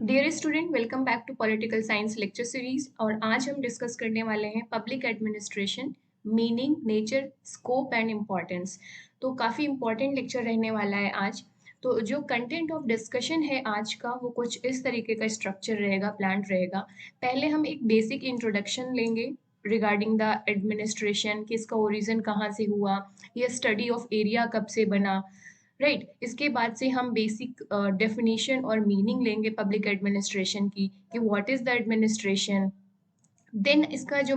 Dear student, welcome back to political science lecture series. और आज हम डिस्कस करने वाले हैं public administration, meaning, nature, scope and importance. तो काफ़ी इम्पॉर्टेंट लेक्चर रहने वाला है आज। तो जो कंटेंट ऑफ डिस्कशन है आज का, वो कुछ इस तरीके का स्ट्रक्चर रहेगा, प्लान रहेगा। पहले हम एक बेसिक इंट्रोडक्शन लेंगे रिगार्डिंग द एडमिनिस्ट्रेशन, कि इसका ओरिजिन कहाँ से हुआ, यह स्टडी ऑफ एरिया कब से बना, राइट। इसके बाद से हम बेसिक डेफिनेशन और मीनिंग लेंगे पब्लिक एडमिनिस्ट्रेशन की, कि what is the administration. Then इसका जो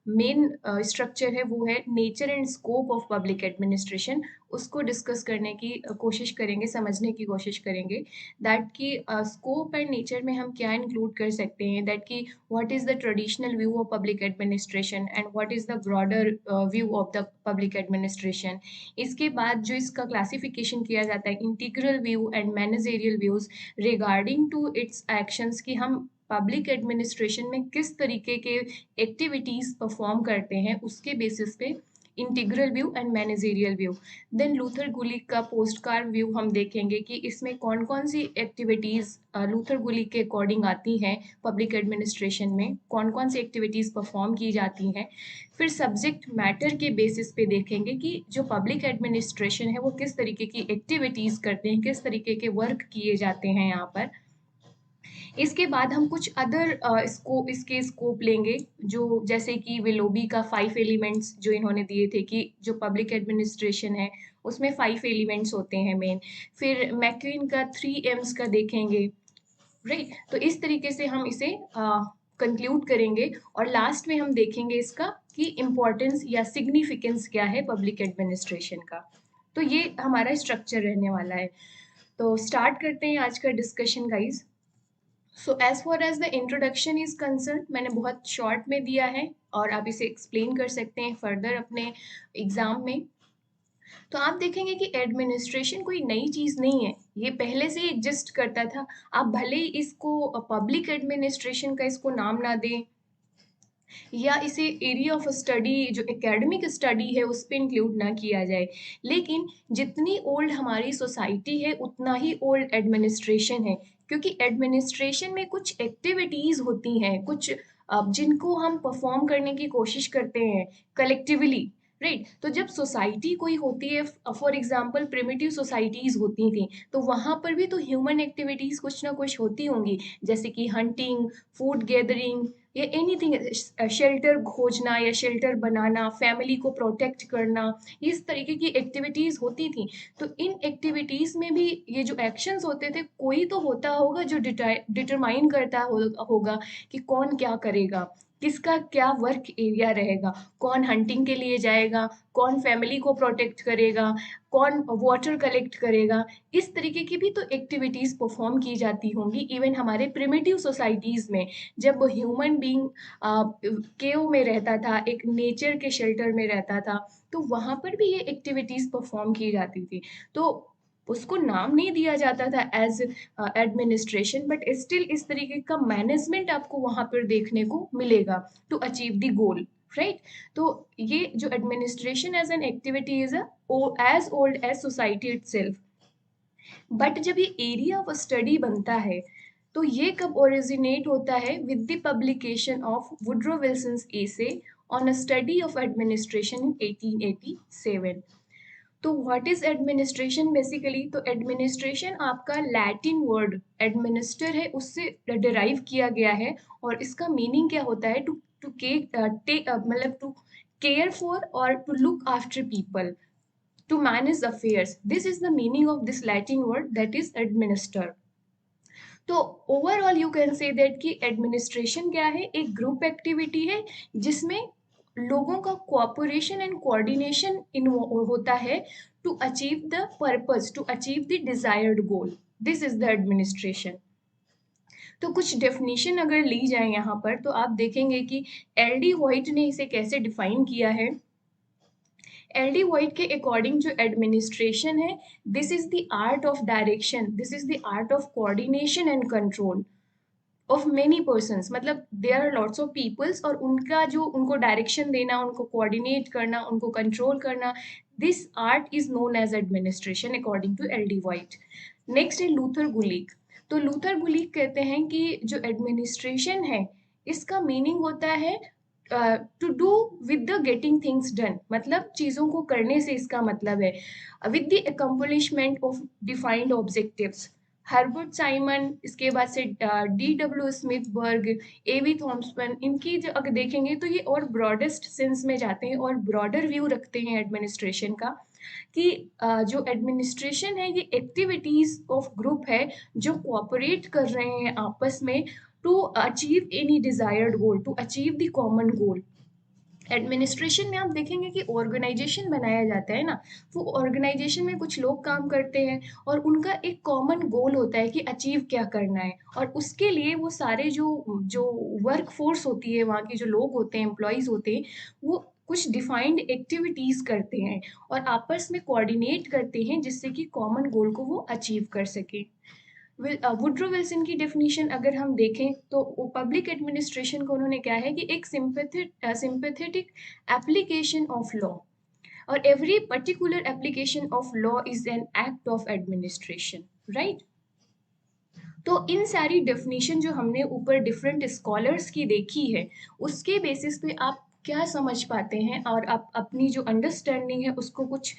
मेन स्ट्रक्चर है वो है nature and scope of public administration. उसको डिस्कस करने की कोशिश करेंगे, समझने की कोशिश करेंगे। दैट की स्कोप एंड नेचर में हम क्या इंक्लूड कर सकते हैं, दैट की what is the traditional view of public administration and what is the broader view of the public administration. इसके बाद जो इसका क्लासिफिकेशन किया जाता है, integral view and managerial views regarding to its actions, कि हम पब्लिक एडमिनिस्ट्रेशन में किस तरीके के एक्टिविटीज परफॉर्म करते हैं, उसके बेसिस पे integral view and managerial view. Then Luther Gulick का पोस्ट कार्ड व्यू हम देखेंगे कि इसमें कौन कौन सी एक्टिविटीज लूथर गुलिक के अकॉर्डिंग आती हैं, पब्लिक एडमिनिस्ट्रेशन में कौन कौन सी एक्टिविटीज परफॉर्म की जाती हैं। फिर सब्जेक्ट मैटर के बेसिस पे देखेंगे कि जो पब्लिक एडमिनिस्ट्रेशन है वो किस तरीके की एक्टिविटीज करते हैं, किस तरीके के वर्क किए जाते हैं यहाँ पर। इसके बाद हम कुछ अदर इसके स्कोप लेंगे, जो जैसे कि विलोबी का 5 एलिमेंट्स जो इन्होंने दिए थे, कि जो पब्लिक एडमिनिस्ट्रेशन है उसमें 5 एलिमेंट्स होते हैं मेन। फिर मैक्वीन का 3 एम्स का देखेंगे, राइट। तो इस तरीके से हम इसे कंक्लूड करेंगे और लास्ट में हम देखेंगे इसका कि इम्पोर्टेंस या सिग्निफिकेंस क्या है पब्लिक एडमिनिस्ट्रेशन का। तो ये हमारा स्ट्रक्चर रहने वाला है। तो स्टार्ट करते हैं आज का discussion guys. So as far as the introduction is concern, मैंने बहुत शॉर्ट में दिया है और आप इसे एक्सप्लेन कर सकते हैं फर्दर अपने एग्जाम में। तो आप देखेंगे कि एडमिनिस्ट्रेशन कोई नई चीज नहीं है, ये पहले से एग्जिस्ट करता था। आप भले ही इसको पब्लिक एडमिनिस्ट्रेशन का इसको नाम ना दें, या इसे एरिया ऑफ स्टडी जो एकेडमिक स्टडी है उस पर इंक्लूड ना किया जाए, लेकिन जितनी ओल्ड हमारी सोसाइटी है उतना ही ओल्ड एडमिनिस्ट्रेशन है। क्योंकि एडमिनिस्ट्रेशन में कुछ एक्टिविटीज होती हैं, कुछ जिनको हम परफॉर्म करने की कोशिश करते हैं कलेक्टिवली, राइट। तो जब सोसाइटी कोई होती है, फॉर एग्जांपल प्रिमिटिव सोसाइटीज होती थी, तो वहां पर भी तो ह्यूमन एक्टिविटीज कुछ ना कुछ होती होंगी, जैसे कि हंटिंग, फूड गैदरिंग, या एनीथिंग, शेल्टर खोजना या शेल्टर बनाना, फैमिली को प्रोटेक्ट करना, इस तरीके की एक्टिविटीज होती थी। तो इन एक्टिविटीज में भी ये जो एक्शंस होते थे, कोई तो होता होगा जो डिटरमाइन करता होगा कि कौन क्या करेगा, किसका क्या वर्क एरिया रहेगा, कौन हंटिंग के लिए जाएगा, कौन फैमिली को प्रोटेक्ट करेगा, कौन वाटर कलेक्ट करेगा। इस तरीके की भी तो एक्टिविटीज परफॉर्म की जाती होंगी इवन हमारे प्रिमिटिव सोसाइटीज में। जब ह्यूमन बीइंग केव में रहता था, एक नेचर के शेल्टर में रहता था, तो वहां पर भी ये एक्टिविटीज परफॉर्म की जाती थी। तो उसको नाम नहीं दिया जाता था एज एडमिनिस्ट्रेशन, बट स्टिल इस तरीके का मैनेजमेंट आपको वहां पर देखने को मिलेगा to achieve the goal, right. तो ये जो administration as an activity is as old as society itself. But जब ये एरिया ऑफ स्टडी बनता है, तो ये कब ओरिजिनेट होता है, with the publication of Woodrow Wilson's essay on a study of administration in 1887। तो व्हाट इज एडमिनिस्ट्रेशन बेसिकली, तो एडमिनिस्ट्रेशन आपका लैटिन वर्ड एडमिनिस्टर है उससे डिराइव किया गया है। और इसका मीनिंग क्या होता है, टू टू टेक मतलब टू केयर फॉर और to look after people, to manage affairs. This is the meaning of this Latin word, that is administer. तो overall you can say that कि एडमिनिस्ट्रेशन क्या है, एक ग्रुप एक्टिविटी है जिसमें लोगों का कोऑपरेशन एंड कोऑर्डिनेशन इन होता है to achieve the purpose, to achieve the desired goal. This is the administration. तो कुछ डेफिनेशन अगर ली जाए यहाँ पर, तो आप देखेंगे कि एल डी व्हाइट ने इसे कैसे डिफाइन किया है। एल डी वाइट के अकॉर्डिंग जो एडमिनिस्ट्रेशन है, this is the art of direction, this is the art of coordination and control of many persons. मतलब there are lots of peoples और उनका जो उनको डायरेक्शन देना, उनको कोऑर्डिनेट करना, उनको कंट्रोल करना, this art is known as administration according to L D White. Next है लूथर गुलिक। तो लूथर गुलिक कहते हैं कि जो एडमिनिस्ट्रेशन है इसका मीनिंग होता है to do with the getting things done, मतलब चीजों को करने से इसका मतलब है with the accomplishment of defined objectives. Herbert Simon, इसके बाद से D.W. स्मिथबर्ग, A.V. थॉम्सन, इनकी जो अगर देखेंगे तो ये और ब्रॉडेस्ट सेंस में जाते हैं और ब्रॉडर व्यू रखते हैं एडमिनिस्ट्रेशन का, कि जो एडमिनिस्ट्रेशन है ये एक्टिविटीज ऑफ ग्रुप है जो कोऑपरेट कर रहे हैं आपस में to achieve any desired goal, to achieve the common goal. Administration में आप देखेंगे कि ऑर्गेनाइजेशन बनाया जाता है ना, वो ऑर्गेनाइजेशन में कुछ लोग काम करते हैं और उनका एक कॉमन गोल होता है कि अचीव क्या करना है, और उसके लिए वो सारे जो जो वर्क फोर्स होती है, वहाँ के जो लोग होते हैं, एम्प्लॉयज होते हैं, वो कुछ डिफाइंड एक्टिविटीज करते हैं और आपस में कोऑर्डिनेट करते हैं जिससे कि कॉमन गोल को वो अचीव कर सके। वुड्रो विल्सन की डेफिनेशन अगर हम देखें तो पब्लिक एडमिनिस्ट्रेशन को उन्होंने क्या है कि एक सिंपैथेटिक एप्लीकेशन ऑफ लॉ, और every particular application of law is an act of administration, right. तो इन सारी डेफिनेशन जो हमने ऊपर डिफरेंट स्कॉलर्स की देखी है, उसके बेसिस पे आप क्या समझ पाते हैं और आप अपनी जो अंडरस्टैंडिंग है उसको कुछ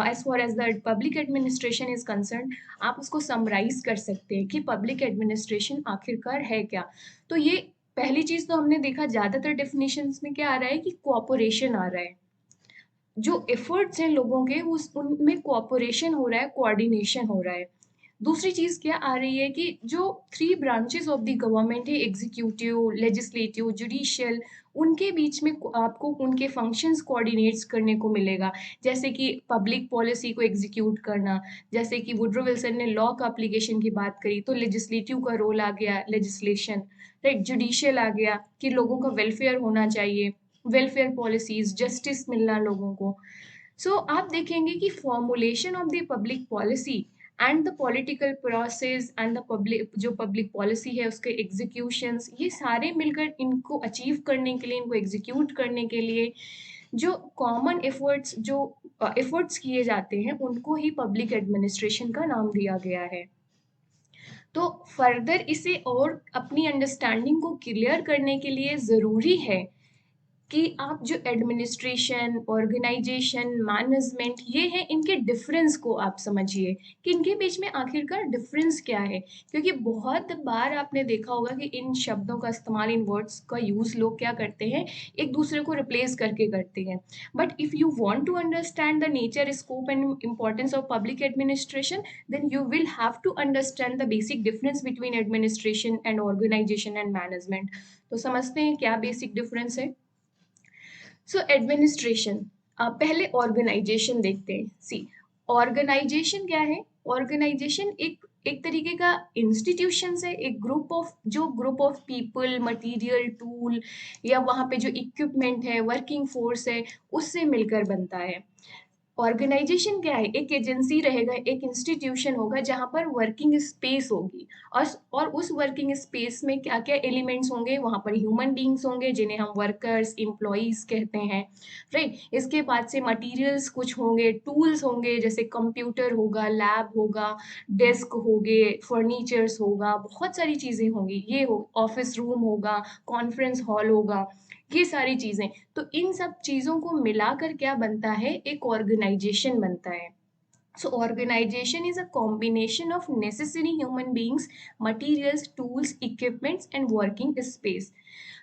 as far as the public administration is concern, आप उसको समराइज कर सकते हैं कि पब्लिक एडमिनिस्ट्रेशन आखिरकार है क्या। तो ये पहली चीज तो हमने देखा, ज्यादातर डेफिनेशंस में क्या आ रहा है कि कोऑपरेशन आ रहा है, जो एफर्ट्स हैं लोगों के उस उनमें कोऑपरेशन हो रहा है, कोऑर्डिनेशन हो रहा है। दूसरी चीज क्या आ रही है कि जो 3 ब्रांचेस ऑफ द गवर्नमेंट है, एग्जीक्यूटिव, लेजिस्लेटिव, जुडिशियल, उनके बीच में आपको उनके फंक्शंस कोऑर्डिनेट्स करने को मिलेगा, जैसे कि पब्लिक पॉलिसी को एग्जीक्यूट करना। जैसे कि वुड्रो विल्सन ने लॉ का एप्लीकेशन की बात करी तो लेजिस्लेटिव का रोल आ गया, लेजिस्लेशन, राइट। जुडिशियल आ गया कि लोगों का वेलफेयर होना चाहिए, वेलफेयर पॉलिसीज, जस्टिस मिलना लोगों को। सो आप देखेंगे कि formulation of the public policy and the political process and the public, जो पब्लिक पॉलिसी है उसके एग्जीक्यूशंस, ये सारे मिलकर इनको अचीव करने के लिए, इनको एग्जीक्यूट करने के लिए जो कॉमन एफर्ट्स, जो एफर्ट्स किए जाते हैं, उनको ही पब्लिक एडमिनिस्ट्रेशन का नाम दिया गया है। तो फर्दर इसे और अपनी अंडरस्टैंडिंग को क्लियर करने के लिए ज़रूरी है कि आप जो एडमिनिस्ट्रेशन, ऑर्गेनाइजेशन, मैनेजमेंट ये है, इनके डिफरेंस को आप समझिए कि इनके बीच में आखिरकार डिफरेंस क्या है। क्योंकि बहुत बार आपने देखा होगा कि इन शब्दों का इस्तेमाल, इन वर्ड्स का यूज़ लोग क्या करते हैं, एक दूसरे को रिप्लेस करके करते हैं। But if you want to understand the nature, scope and importance of public administration, then you will have to understand the basic difference between administration and organisation and management. तो समझते हैं क्या बेसिक डिफरेंस है। So administration, पहले organisation देखते हैं। सी, organisation क्या है? ऑर्गेनाइजेशन एक एक तरीके का इंस्टीट्यूशन है, एक ग्रुप ऑफ, जो group of people, material, tool या वहाँ पे जो इक्विपमेंट है, वर्किंग फोर्स है, उससे मिलकर बनता है। ऑर्गेनाइजेशन क्या है? एक एजेंसी रहेगा, एक इंस्टीट्यूशन होगा जहाँ पर वर्किंग स्पेस होगी, और उस वर्किंग स्पेस में क्या क्या एलिमेंट्स होंगे, वहाँ पर ह्यूमन बींग्स होंगे जिन्हें हम वर्कर्स, एम्प्लॉयज कहते हैं, राइट। इसके बाद से मटेरियल्स कुछ होंगे, टूल्स होंगे, जैसे कंप्यूटर होगा, लैब होगा, डेस्क होंगे, फर्नीचर्स होगा, बहुत सारी चीज़ें होंगी, ये हो, ऑफिस रूम होगा, कॉन्फ्रेंस हॉल होगा, ये सारी चीज़ें। तो इन सब चीज़ों को मिलाकर क्या बनता है? एक ऑर्गेनाइजेशन बनता है। So organization is a combination of necessary human beings, materials, tools, equipments and working space.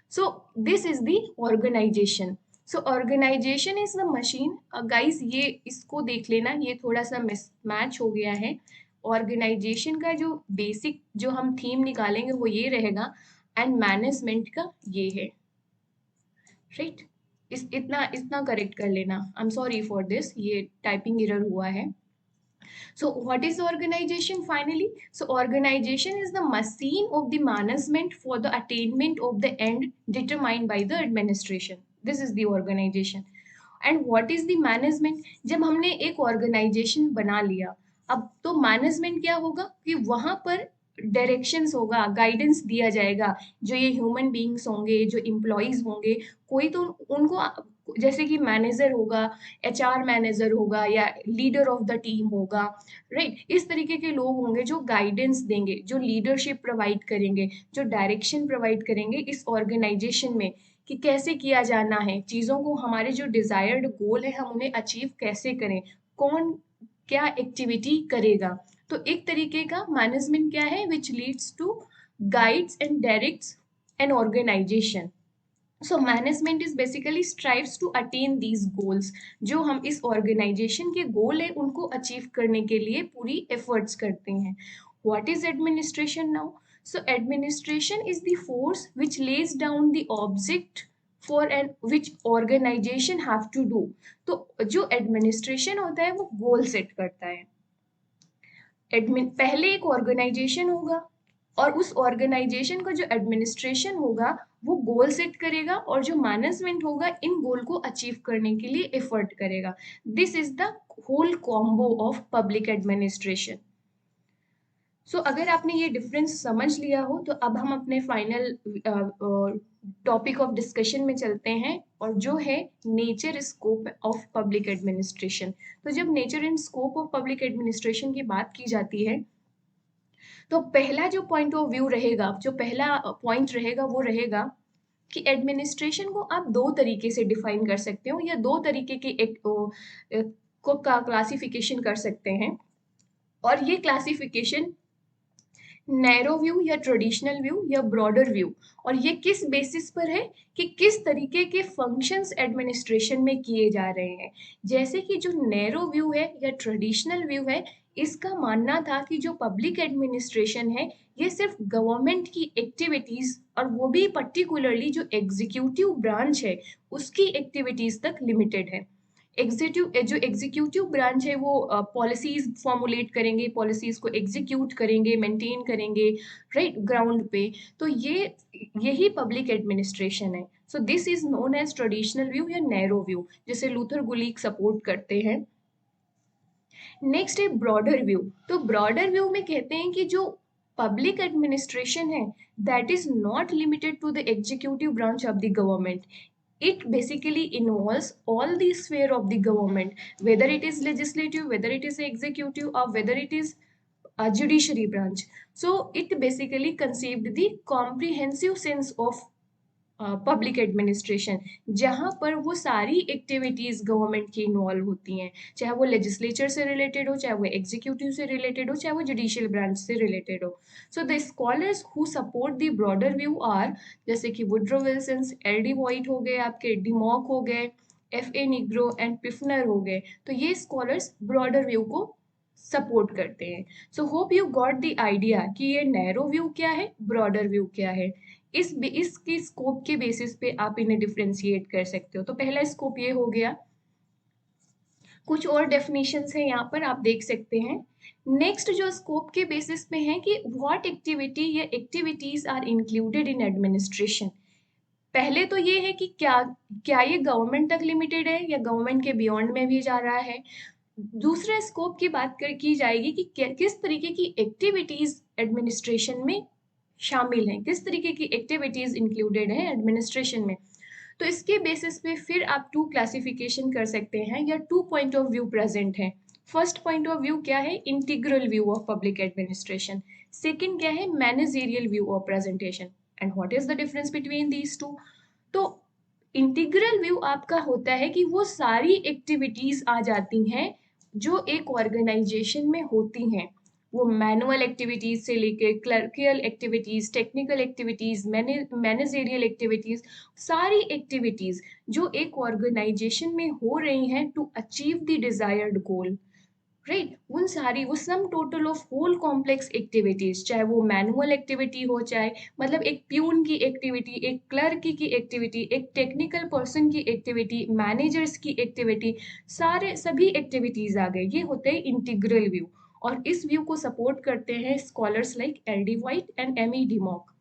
So this is the organization. So organization is the machine. Guys, ये इसको देख लेना, ये थोड़ा सा मिसमैच हो गया है। ऑर्गेनाइजेशन का जो बेसिक जो हम थीम निकालेंगे वो ये रहेगा, एंड मैनेजमेंट का ये है, राइट। इस इतना इतना करेक्ट कर लेना। I am sorry for this, ये टाइपिंग एरर हुआ है। So what is organization finally? So organization is the machine of the management for the attainment of the end determined by the administration. This is the organization. And what is the management? जब हमने एक organization बना लिया, अब तो management क्या होगा कि वहां पर डायरेक्शंस होगा, गाइडेंस दिया जाएगा। जो ये ह्यूमन बीइंग्स होंगे, जो एम्प्लॉयज होंगे, कोई तो उनको जैसे कि मैनेजर होगा, एचआर मैनेजर होगा या लीडर ऑफ द टीम होगा, राइट। इस तरीके के लोग होंगे जो गाइडेंस देंगे, जो लीडरशिप प्रोवाइड करेंगे, जो डायरेक्शन प्रोवाइड करेंगे इस ऑर्गेनाइजेशन में कि कैसे किया जाना है चीज़ों को, हमारे जो डिजायर्ड गोल है हम उन्हें अचीव कैसे करें, कौन क्या एक्टिविटी करेगा। तो एक तरीके का मैनेजमेंट क्या है, which leads to guides and directs an organisation. So management is basically strives to attain these goals, जो हम इस ऑर्गेनाइजेशन के गोल है उनको अचीव करने के लिए पूरी एफर्ट्स करते हैं। What is administration now? So administration is the force which lays down the object for an which organisation have to do. तो जो एडमिनिस्ट्रेशन होता है वो गोल सेट करता है। एडमिन पहले एक ऑर्गेनाइजेशन होगा और उस ऑर्गेनाइजेशन का जो एडमिनिस्ट्रेशन होगा वो गोल सेट करेगा और जो मैनेजमेंट होगा इन गोल को अचीव करने के लिए एफर्ट करेगा। This is the whole combo of public administration. So अगर आपने ये डिफरेंस समझ लिया हो तो अब हम अपने फाइनल टॉपिक ऑफ डिस्कशन में चलते हैं, और जो है nature scope of public administration. तो जब nature and scope of public administration की बात की जाती है तो पहला जो पॉइंट ऑफ व्यू रहेगा, जो पहला पॉइंट रहेगा वो रहेगा कि एडमिनिस्ट्रेशन को आप दो तरीके से डिफाइन कर सकते हो या दो तरीके की एक को का क्लासिफिकेशन कर सकते हैं। और ये क्लासिफिकेशन नैरो व्यू या ट्रेडिशनल व्यू या ब्रॉडर व्यू, और ये किस बेसिस पर है कि किस तरीके के फंक्शंस एडमिनिस्ट्रेशन में किए जा रहे हैं। जैसे कि जो नैरो व्यू है या ट्रेडिशनल व्यू है, इसका मानना था कि जो पब्लिक एडमिनिस्ट्रेशन है ये सिर्फ गवर्नमेंट की एक्टिविटीज और वो भी पर्टिकुलरली जो एग्जीक्यूटिव ब्रांच है उसकी एक्टिविटीज तक लिमिटेड है। जो एग्जीक्यूटिव ब्रांच है वो पॉलिसीज फॉर्मुलेट करेंगे, पॉलिसीज को एग्जीक्यूट करेंगे, मेंटेन करेंगे, राइट, ग्राउंड पे। तो यही पब्लिक एडमिनिस्ट्रेशन है। So this is known as traditional view या नैरो व्यू, जिसे लूथर गुलीक सपोर्ट करते हैं। नेक्स्ट है ब्रॉडर व्यू। तो ब्रॉडर व्यू में कहते हैं कि जो पब्लिक एडमिनिस्ट्रेशन है that is not limited to the executive branch of the government. It basically involves all the sphere of the government, whether it is legislative, whether it is executive, or whether it is a judiciary branch. So it basically conceived the comprehensive sense of public administration, जहाँ पर वो सारी activities government की involve होती हैं, चाहे वो legislature से रिलेटेड हो, चाहे वो एग्जीक्यूटिव से रिलेटेड हो, चाहे वो जुडिशियल ब्रांच से रिलेटेड हो। So the scholars who support the broader view are, जैसे कि वुड्रो विल्सन, एल.डी. व्हाइट हो गए, आपके डिमॉक हो गए, F.A. निग्रो एंड पिफनर हो गए। तो ये स्कॉलर्स ब्रॉडर व्यू को सपोर्ट करते हैं। So hope you got the idea कि ये नैरो व्यू क्या है, ब्रॉडर व्यू क्या है। इसके स्कोप के बेसिस पे आप इन्हें डिफ्रेंशिएट कर सकते हो। तो पहला स्कोप ये हो गया। कुछ और डेफिनेशंस है यहाँ पर आप देख सकते हैं। नेक्स्ट जो स्कोप के बेसिस पे है कि व्हाट एक्टिविटी या activities are included in administration. पहले तो ये है कि क्या क्या ये गवर्नमेंट तक लिमिटेड है या गवर्नमेंट के बियॉन्ड में भी जा रहा है। दूसरे स्कोप की बात की जाएगी कि किस तरीके की एक्टिविटीज एडमिनिस्ट्रेशन में शामिल हैं, किस तरीके की एक्टिविटीज इंक्लूडेड है एडमिनिस्ट्रेशन में। तो इसके बेसिस पे फिर आप टू क्लासिफिकेशन कर सकते हैं या two point of view present है। फर्स्ट पॉइंट ऑफ व्यू क्या है, integral view of public administration. Second क्या है, managerial view of presentation. And what is the difference between these two? तो इंटीग्रल व्यू आपका होता है कि वो सारी एक्टिविटीज आ जाती हैं जो एक ऑर्गेनाइजेशन में होती हैं। वो मैनुअल एक्टिविटीज से लेके clerical activities, technical activities, managerial activities, सारी एक्टिविटीज जो एक ऑर्गेनाइजेशन में हो रही हैं to achieve the desired goal, right. उन सारी वो sum total of whole complex activities, चाहे वो मैनुअल एक्टिविटी हो, चाहे मतलब एक प्यून की एक्टिविटी, एक क्लर्क की एक्टिविटी, एक टेक्निकल पर्सन की एक्टिविटी, मैनेजर्स की एक्टिविटी, सारे सभी एक्टिविटीज आ गए। ये होते हैं इंटीग्रल व्यू, और इस व्यू को सपोर्ट करते हैं scholars like L D. White and M E. Dimock.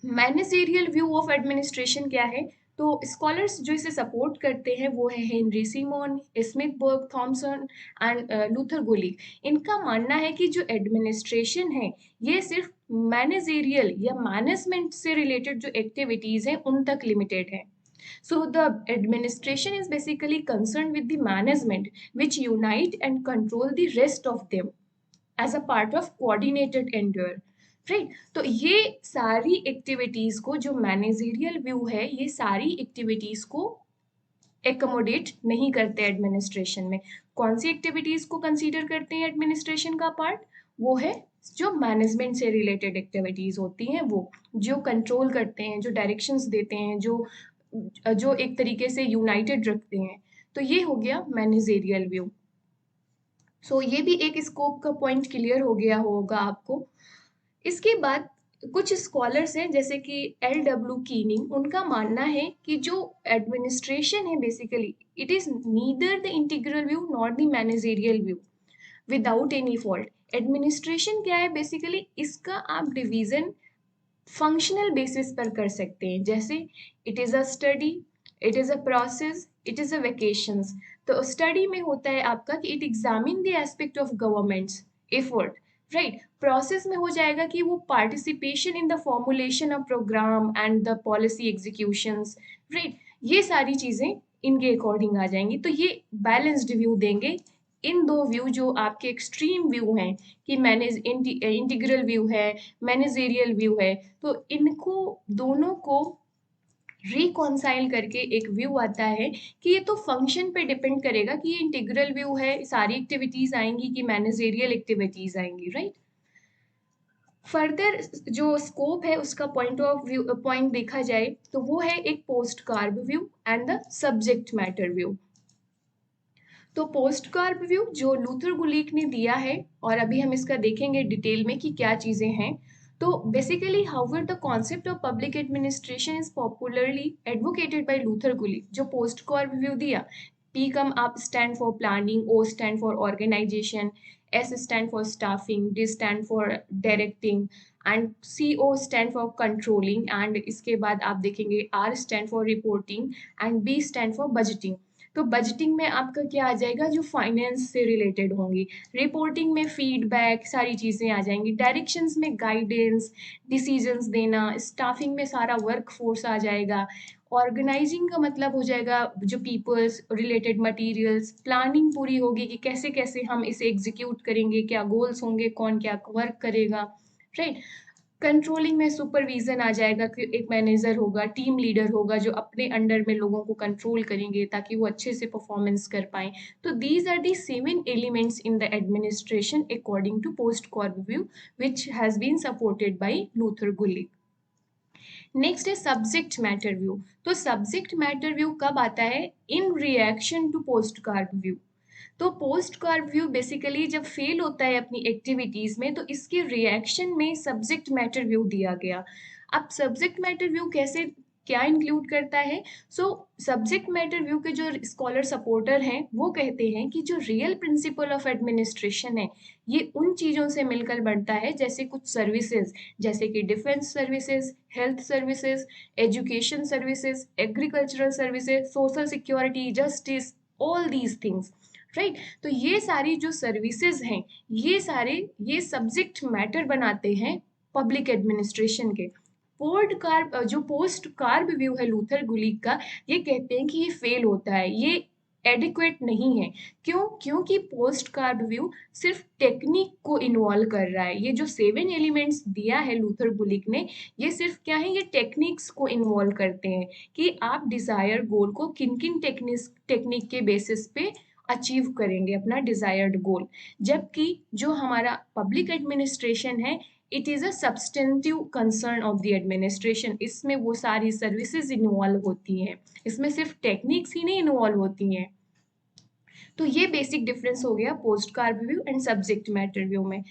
Managerial view of administration क्या है? तो स्कॉलर्स जो इसे सपोर्ट करते हैं वो है Henry Simon, Smithburg, Thompson and Luther Gulick. इनका मानना है कि जो एडमिनिस्ट्रेशन है ये सिर्फ मैनेजरियल या मैनेजमेंट से रिलेटेड जो एक्टिविटीज हैं उन तक लिमिटेड है। So the administration is basically concerned with the management which unite and control the rest of them as a part of coordinated endeavor, right. तो ये सारी एक्टिविटीज को, जो मैनेजरियल व्यू है, ये सारी एक्टिविटीज को एकोमोडेट नहीं करते एडमिनिस्ट्रेशन में। कौन सी एक्टिविटीज को कंसीडर करते हैं एडमिनिस्ट्रेशन का पार्ट? वो है जो मैनेजमेंट से रिलेटेड एक्टिविटीज होती हैं, वो जो कंट्रोल करते हैं, जो डायरेक्शंस देते हैं, जो जो एक तरीके से यूनाइटेड रखते हैं। तो ये हो गया मैनेजरियल व्यू। सो ये भी एक स्कोप का पॉइंट क्लियर हो गया होगा आपको। इसके बाद कुछ स्कॉलर्स हैं जैसे कि L.W. कीनिंग, उनका मानना है कि जो एडमिनिस्ट्रेशन है basically it is neither the integral view not the managerial view without any fault. Administration क्या है बेसिकली, इसका आप डिवीजन फंक्शनल बेसिस पर कर सकते हैं, जैसे it is a study, it is a process, it is a vocations. तो स्टडी में होता है आपका कि it examine the aspect of government's effort, right. Process में हो जाएगा कि वो participation in the formulation of programme and the policy executions, right. ये सारी चीजें इनके अकॉर्डिंग आ जाएंगी। तो ये बैलेंस्ड व्यू देंगे। इन दो व्यू जो आपके एक्सट्रीम व्यू हैं कि मैनेज इंटीग्रल व्यू है, मैनेजेरियल व्यू है, तो इनको दोनों को रिकॉन्साइल करके एक व्यू आता है कि ये तो फंक्शन पे डिपेंड करेगा कि ये इंटीग्रल व्यू है, सारी एक्टिविटीज आएंगी कि मैनेजेरियल एक्टिविटीज आएंगी, राइट। फर्दर जो स्कोप है उसका पॉइंट ऑफ व्यू पॉइंट देखा जाए तो वो है एक post carb view and the subject matter view. तो पोस्ट कार्ब व्यू जो लूथर गुलीक ने दिया है, और अभी हम इसका देखेंगे डिटेल में कि क्या चीजें हैं। तो basically however the concept of public administration is popularly advocated by Luther Gulick. जो पोस्ट कार्ब व्यू दिया, P कम आप stand for planning, O stand for organization, S stand for staffing, D stand for directing and CO stand for controlling, and इसके बाद आप देखेंगे R stand for reporting and B stand for budgeting. तो budgeting में आपका क्या आ जाएगा, जो फाइनेंस से रिलेटेड होंगी। रिपोर्टिंग में फीडबैक, सारी चीज़ें आ जाएंगी। डायरेक्शंस में गाइडेंस, डिसीजंस देना। स्टाफिंग में सारा वर्क फोर्स आ जाएगा। ऑर्गेनाइजिंग का मतलब हो जाएगा जो पीपल्स रिलेटेड मटेरियल्स। प्लानिंग पूरी होगी कि कैसे कैसे हम इसे एग्जीक्यूट करेंगे, क्या गोल्स होंगे, कौन क्या वर्क करेगा, राइट। कंट्रोलिंग में सुपरविजन आ जाएगा कि एक मैनेजर होगा, टीम लीडर होगा जो अपने अंडर में लोगों को कंट्रोल करेंगे ताकि वो अच्छे से परफॉर्मेंस कर पाए। तो these are the 7 elements in the administration according to POSDCORB view which has been supported by Luther Gulick. Next है सब्जेक्ट मैटर व्यू। तो सब्जेक्ट मैटर व्यू कब आता है? In reaction to POSDCORB view. तो POSDCORB view basically जब fail होता है अपनी एक्टिविटीज में, तो इसके रिएक्शन में सब्जेक्ट मैटर व्यू दिया गया। अब सब्जेक्ट मैटर व्यू कैसे, क्या इंक्लूड करता है? सो सब्जेक्ट मैटर व्यू के जो स्कॉलर सपोर्टर हैं वो कहते हैं कि जो रियल प्रिंसिपल ऑफ एडमिनिस्ट्रेशन है ये उन चीज़ों से मिलकर बनता है, जैसे कुछ सर्विसेज, जैसे कि defence services, health services, education services, agricultural services, social security, justice, all these things, right. तो ये सारी जो सर्विसेज हैं ये सारे ये सब्जेक्ट मैटर बनाते हैं पब्लिक एडमिनिस्ट्रेशन के। जो पोस्ट कार्ब व्यू है लूथर गुलिक का, ये कहते हैं कि ये फेल होता है, ये एडिक्वेट नहीं है। क्यों? क्योंकि पोस्ट कार्ब व्यू सिर्फ टेक्निक को इन्वॉल्व कर रहा है। ये जो 7 एलिमेंट्स दिया है लूथर गुलिक ने, ये सिर्फ क्या है, ये टेक्निक्स को इन्वॉल्व करते हैं कि आप डिजायर गोल को किन किन टेक्निक के बेसिस पे अचीव करेंगे अपना डिजायर्ड गोल। जबकि जो हमारा पब्लिक एडमिनिस्ट्रेशन है, it is a substantive concern of the administration. इसमें वो सारी सर्विसेज इन्वॉल्व होती हैं, इसमें सिर्फ टेक्निक्स ही नहीं इन्वॉल्व होती हैं। तो ये बेसिक डिफरेंस हो गया post carb view and subject matter view में।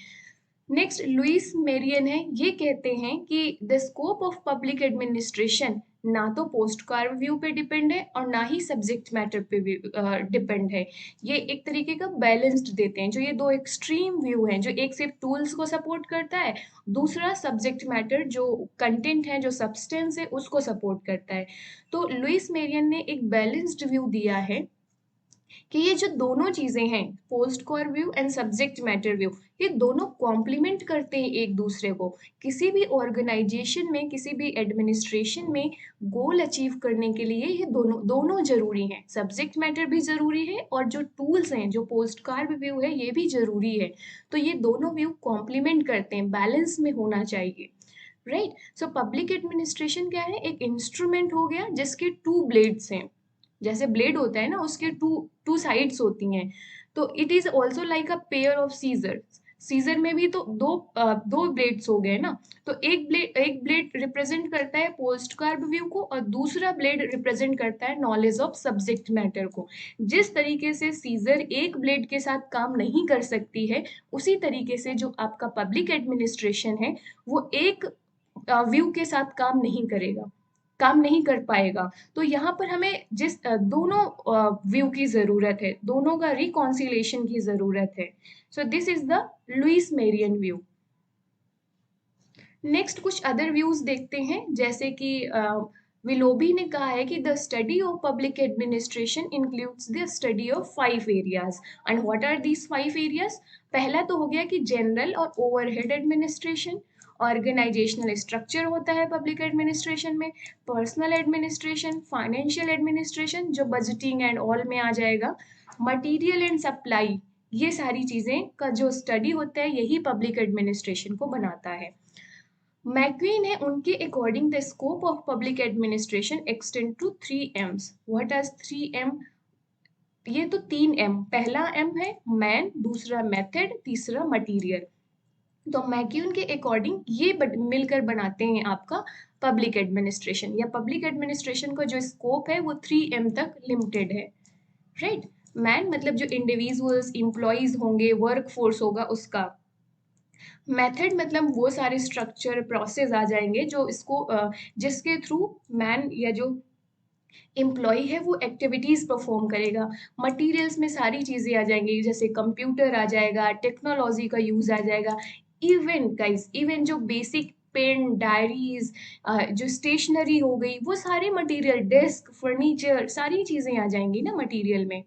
नेक्स्ट लुइस मेरियन है, ये कहते हैं कि the scope of public administration ना तो पोस्ट कार्ब व्यू पे डिपेंड है और ना ही सब्जेक्ट मैटर पे डिपेंड है। ये एक तरीके का बैलेंस्ड देते हैं। जो ये दो एक्सट्रीम व्यू हैं, जो एक सिर्फ टूल्स को सपोर्ट करता है, दूसरा सब्जेक्ट मैटर जो कंटेंट है, जो सब्सटेंस है, उसको सपोर्ट करता है। तो लुइस मेरियन ने एक बैलेंस्ड व्यू दिया है कि ये जो दोनों चीजें हैं, post core view and subject matter view, ये दोनों कॉम्प्लीमेंट करते हैं एक दूसरे को। किसी भी ऑर्गेनाइजेशन में, किसी भी एडमिनिस्ट्रेशन में गोल अचीव करने के लिए ये दोनों दोनों जरूरी हैं। सब्जेक्ट मैटर भी जरूरी है और जो टूल्स हैं, जो पोस्ट कार्ड व्यू है, ये भी जरूरी है। तो ये दोनों व्यू कॉम्प्लीमेंट करते हैं, बैलेंस में होना चाहिए। राइट। सो पब्लिक एडमिनिस्ट्रेशन क्या है? एक इंस्ट्रूमेंट हो गया जिसके टू ब्लेड्स हैं। जैसे ब्लेड होता है ना, उसके टू टू साइड्स होती हैं। तो it is also like a pair of scissor. Scissor में भी तो दो ब्लेड्स हो गए ना। तो एक ब्लेड रिप्रेजेंट करता है पोस्ट कार्ब व्यू को और दूसरा ब्लेड रिप्रेजेंट करता है नॉलेज ऑफ सब्जेक्ट मैटर को। जिस तरीके से सीजर एक ब्लेड के साथ काम नहीं कर सकती है, उसी तरीके से जो आपका पब्लिक एडमिनिस्ट्रेशन है वो एक व्यू के साथ काम नहीं करेगा, काम नहीं कर पाएगा। तो यहाँ पर हमें दोनों व्यू की जरूरत है, दोनों का रिकॉन्सिलेशन की जरूरत है। So this is the Lewis Meriam view. Next कुछ अदर व्यूज देखते हैं, जैसे कि विलोबी ने कहा है कि the study of public administration includes the study of 5 areas. And what are these 5 areas? पहला तो हो गया कि जनरल और ओवरहेड एडमिनिस्ट्रेशन, ऑर्गेनाइजेशनल स्ट्रक्चर होता है पब्लिक एडमिनिस्ट्रेशन में, पर्सनल एडमिनिस्ट्रेशन, फाइनेंशियल एडमिनिस्ट्रेशन जो बजटिंग एंड ऑल में आ जाएगा, मटीरियल एंड सप्लाई। ये सारी चीजें का जो स्टडी होता है यही पब्लिक एडमिनिस्ट्रेशन को बनाता है। मैक्वीन है, उनके according the scope of public administration extend to 3 M's। What are 3 M? ये तो 3 M। पहला M है मैन, दूसरा मेथड, तीसरा मटीरियल। तो मैक्यून के अकॉर्डिंग ये मिलकर बनाते हैं आपका पब्लिक एडमिनिस्ट्रेशन, या पब्लिक एडमिनिस्ट्रेशन का जो स्कोप है वो 3 M तक लिमिटेड है। राइट। मैन मतलब जो इंडिविजुअल्स, इंप्लॉइज होंगे, वर्क फोर्स होगा उसका। मेथड मतलब वो सारे स्ट्रक्चर, प्रोसेस आ जाएंगे जो इसको जिसके थ्रू मैन या जो एम्प्लॉय है वो एक्टिविटीज परफॉर्म करेगा। मटेरियल्स में सारी चीजें आ जाएंगी, जैसे कंप्यूटर आ जाएगा, टेक्नोलॉजी का यूज आ जाएगा। इवन गाइस, इवन जो बेसिक पेन, डायरीज, जो स्टेशनरी हो गई, वो सारे मटेरियल, डेस्क, फर्नीचर, सारी चीजें आ जाएंगी ना मटेरियल में।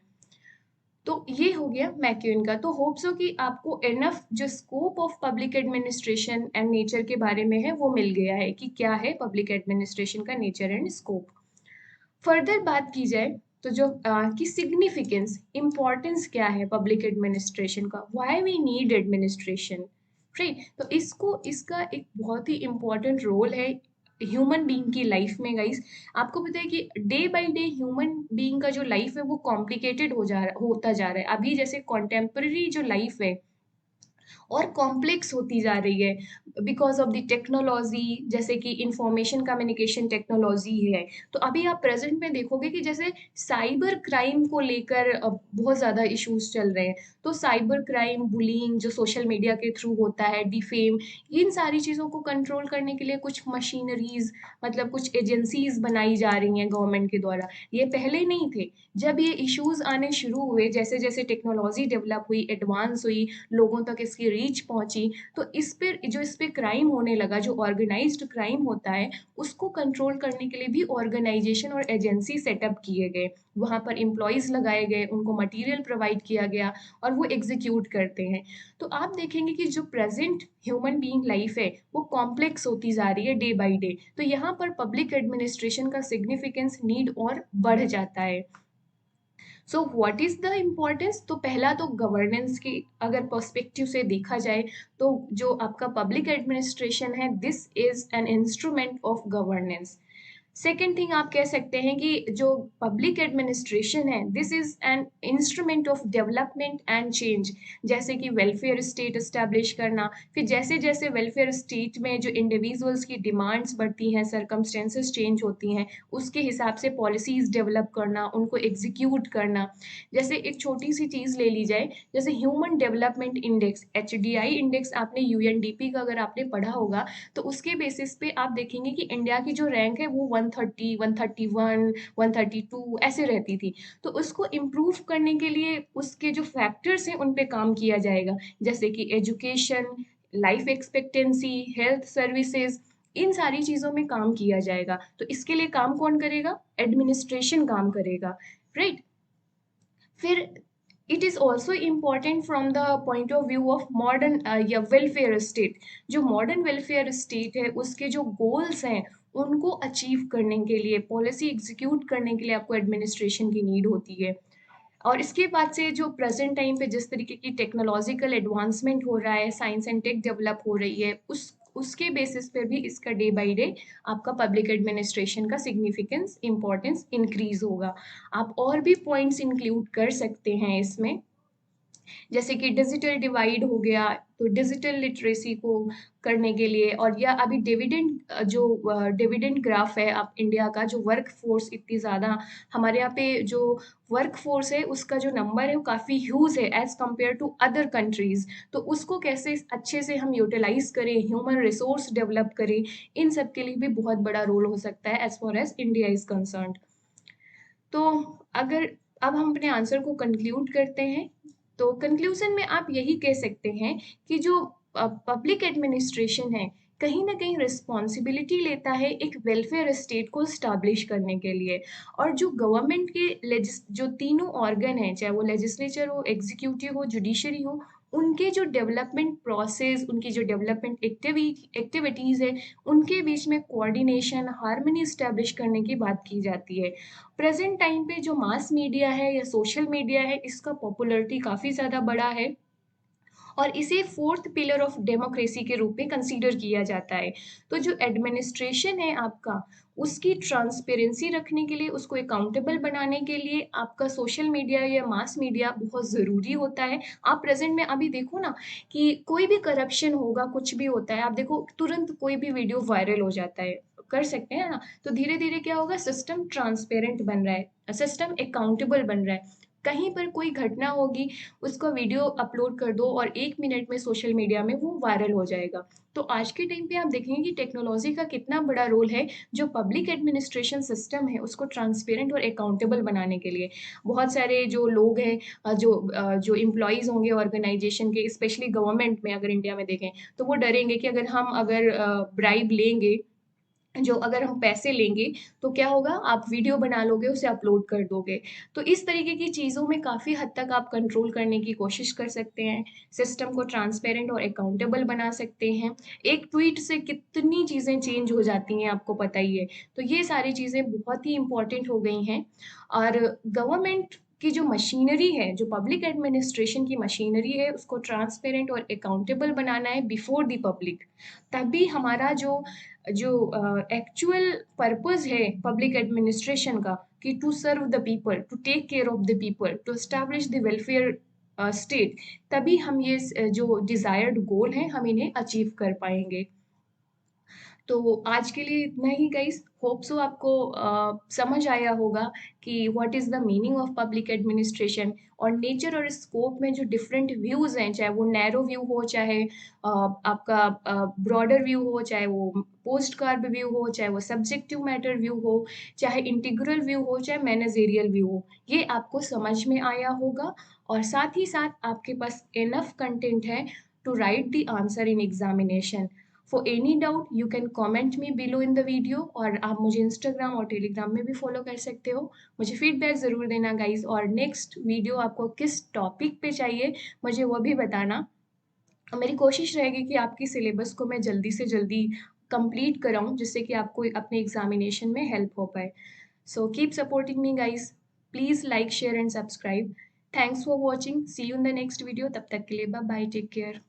तो ये हो गया मैक्यून का। तो होप सो कि आपको इनफ जो scope of public administration and nature के बारे में है वो मिल गया है कि क्या है पब्लिक एडमिनिस्ट्रेशन का नेचर एंड स्कोप। फर्दर बात की जाए तो जो कि सिग्निफिकेंस, इंपॉर्टेंस क्या है पब्लिक एडमिनिस्ट्रेशन का, why we need administration. Right. तो इसका एक बहुत ही इंपॉर्टेंट रोल है ह्यूमन बीइंग की लाइफ में गाइस। आपको पता है कि day by day human being का जो लाइफ है वो कॉम्प्लिकेटेड होता जा रहा है। अभी जैसे कॉन्टेम्पररी जो लाइफ है और कॉम्प्लेक्स होती जा रही है बिकॉज ऑफ द टेक्नोलॉजी, जैसे कि इंफॉर्मेशन कम्युनिकेशन टेक्नोलॉजी है। तो अभी आप प्रेजेंट में देखोगे कि जैसे साइबर क्राइम को लेकर बहुत ज़्यादा इश्यूज चल रहे हैं। तो साइबर क्राइम, बुलिंग जो सोशल मीडिया के थ्रू होता है, डिफेम, इन सारी चीज़ों को कंट्रोल करने के लिए कुछ मशीनरीज, मतलब कुछ एजेंसीज बनाई जा रही हैं गवर्नमेंट के द्वारा। ये पहले नहीं थे। जब ये इश्यूज आने शुरू हुए, जैसे जैसे टेक्नोलॉजी डेवलप हुई, एडवांस हुई, लोगों तक इसकी रीच पहुंची, तो इस पे क्राइम होने लगा, जो ऑर्गेनाइज्ड क्राइम होता है उसको कंट्रोल करने के लिए भी ऑर्गेनाइजेशन और एजेंसी सेटअप किए गए। वहां पर एम्प्लॉयज लगाए गए, उनको मटेरियल प्रोवाइड किया गया और वो एग्जीक्यूट करते हैं। तो आप देखेंगे कि जो प्रेजेंट ह्यूमन बीइंग लाइफ है वो कॉम्प्लेक्स होती जा रही है डे बाय डे। तो यहाँ पर पब्लिक एडमिनिस्ट्रेशन का सिग्निफिकेंस, नीड और बढ़ जाता है। So what is the importance? तो पहला तो गवर्नेंस की अगर पर्सपेक्टिव से देखा जाए तो जो आपका पब्लिक एडमिनिस्ट्रेशन है, this is an instrument of governance. Second thing आप कह सकते हैं कि जो पब्लिक एडमिनिस्ट्रेशन है, this is an instrument of development and change. जैसे कि वेलफेयर स्टेट एस्टेब्लिश करना, फिर जैसे जैसे वेलफेयर स्टेट में जो इंडिविजुअल्स की डिमांड्स बढ़ती हैं, सर्कमस्टेंसेस चेंज होती हैं, उसके हिसाब से पॉलिसीज डेवलप करना, उनको एग्जीक्यूट करना। जैसे एक छोटी सी चीज़ ले ली जाए, जैसे human development index, HDI index, आपने UNDP का अगर आपने पढ़ा होगा तो उसके बेसिस पे आप देखेंगे कि इंडिया की जो रैंक है वो 130, 131, 132 ऐसे रहती थी। तो उसको इम्प्रूव करने के लिए उसके जो फैक्टर्स हैं उन पे काम किया जाएगा, जैसे कि education, life expectancy, health services, इन सारी चीज़ों में काम किया जाएगा। तो इसके लिए काम कौन करेगा? एडमिनिस्ट्रेशन काम करेगा। राइट। फिर it is also important from the point of view of modern या वेलफेयर स्टेट। जो मॉडर्न वेलफेयर स्टेट है उसके जो गोल्स हैं उनको अचीव करने के लिए, पॉलिसी एग्जीक्यूट करने के लिए आपको एडमिनिस्ट्रेशन की नीड होती है। और इसके बाद से जो प्रेजेंट टाइम पे जिस तरीके की टेक्नोलॉजिकल एडवांसमेंट हो रहा है, साइंस एंड टेक डेवलप हो रही है, उस उसके बेसिस पे भी इसका डे बाय डे आपका पब्लिक एडमिनिस्ट्रेशन का सिग्निफिकेंस इंपॉर्टेंस इंक्रीज होगा। आप और भी पॉइंट्स इंक्लूड कर सकते हैं इसमें, जैसे कि डिजिटल डिवाइड हो गया, तो डिजिटल लिटरेसी को करने के लिए, और या अभी डिविडेंड जो डिविडेंड ग्राफ है आप इंडिया का, जो वर्क फोर्स इतनी ज़्यादा हमारे यहाँ पे जो वर्क फोर्स है उसका जो नंबर है वो काफ़ी ह्यूज है as compare to other countries. तो उसको कैसे अच्छे से हम यूटिलाइज करें, ह्यूमन रिसोर्स डेवलप करें, इन सब के लिए भी बहुत बड़ा रोल हो सकता है as far as India is concern. तो अगर अब हम अपने आंसर को कंक्लूड करते हैं, तो कंक्लूजन में आप यही कह सकते हैं कि जो पब्लिक एडमिनिस्ट्रेशन है कहीं ना कहीं रिस्पॉन्सिबिलिटी लेता है एक वेलफेयर स्टेट को स्टैब्लिश करने के लिए। और जो गवर्नमेंट के जो तीनों ऑर्गन हैं, चाहे वो लेजिस्लेचर हो, एग्जीक्यूटिव हो, जुडिशरी हो, उनके जो डेवलपमेंट प्रोसेस, उनकी जो डेवलपमेंट एक्टिविटीज़ है, उनके बीच में कोऑर्डिनेशन, हार्मनी स्टैब्लिश करने की बात की जाती है। प्रेजेंट टाइम पे जो मास मीडिया है या सोशल मीडिया है, इसका पॉपुलैरिटी काफ़ी ज़्यादा बढ़ा है और इसे फोर्थ पिलर ऑफ डेमोक्रेसी के रूप में कंसीडर किया जाता है। तो जो एडमिनिस्ट्रेशन है आपका, उसकी ट्रांसपेरेंसी रखने के लिए, उसको अकाउंटेबल बनाने के लिए आपका सोशल मीडिया या मास मीडिया बहुत ज़रूरी होता है। आप प्रेजेंट में अभी देखो ना कि कोई भी करप्शन होगा, कुछ भी होता है, आप देखो तुरंत कोई भी वीडियो वायरल हो जाता है, कर सकते हैं ना। तो धीरे धीरे क्या होगा, सिस्टम ट्रांसपेरेंट बन रहा है, सिस्टम अकाउंटेबल बन रहा है। कहीं पर कोई घटना होगी, उसका वीडियो अपलोड कर दो और 1 मिनट में सोशल मीडिया में वो वायरल हो जाएगा। तो आज के टाइम पे आप देखेंगे कि टेक्नोलॉजी का कितना बड़ा रोल है जो पब्लिक एडमिनिस्ट्रेशन सिस्टम है उसको ट्रांसपेरेंट और अकाउंटेबल बनाने के लिए। बहुत सारे जो लोग हैं, जो एम्प्लॉयज़ होंगे ऑर्गेनाइजेशन के, स्पेशली गवर्नमेंट में अगर इंडिया में देखें, तो वो डरेंगे कि अगर ब्राइब लेंगे, जो अगर हम पैसे लेंगे तो क्या होगा, आप वीडियो बना लोगे, उसे अपलोड कर दोगे। तो इस तरीके की चीज़ों में काफ़ी हद तक आप कंट्रोल करने की कोशिश कर सकते हैं, सिस्टम को ट्रांसपेरेंट और अकाउंटेबल बना सकते हैं। एक ट्वीट से कितनी चीज़ें चेंज हो जाती हैं आपको पता ही है। तो ये सारी चीज़ें बहुत ही इम्पोर्टेंट हो गई हैं। और गवर्नमेंट की जो मशीनरी है, जो पब्लिक एडमिनिस्ट्रेशन की मशीनरी है, उसको ट्रांसपेरेंट और अकाउंटेबल बनाना है बिफोर द पब्लिक। तभी हमारा जो जो एक्चुअल पर्पस है पब्लिक एडमिनिस्ट्रेशन का, कि to serve the people, to take care of the people, to establish the welfare state, तभी हम ये जो डिजायर्ड गोल हैं हम इन्हें अचीव कर पाएंगे। तो आज के लिए इतना ही गाइस, होप सो आपको समझ आया होगा कि what is the meaning of public administration, और नेचर और स्कोप में जो डिफरेंट व्यूज़ हैं, चाहे वो नैरो व्यू हो, चाहे आपका ब्रॉडर व्यू हो, चाहे वो पोस्ट कार्ब व्यू हो, चाहे वो सब्जेक्टिव मैटर व्यू हो, चाहे इंटीग्रल व्यू हो, चाहे मैनेजेरियल व्यू हो, ये आपको समझ में आया होगा। और साथ ही साथ आपके पास इनफ कंटेंट है to write the answer in examination. For any doubt, you can comment me below in the video, और आप मुझे इंस्टाग्राम और टेलीग्राम में भी फॉलो कर सकते हो। मुझे फीडबैक ज़रूर देना गाइज, और नेक्स्ट वीडियो आपको किस टॉपिक पे चाहिए मुझे वो भी बताना। और मेरी कोशिश रहेगी कि आपकी सिलेबस को मैं जल्दी से जल्दी कंप्लीट कराऊँ, जिससे कि आपको अपने एग्जामिनेशन में हेल्प हो पाए। So keep supporting me guys, please like share and subscribe. Thanks for watching, see you in the next video, तब तक के लिए बाय बाय, टेक केयर।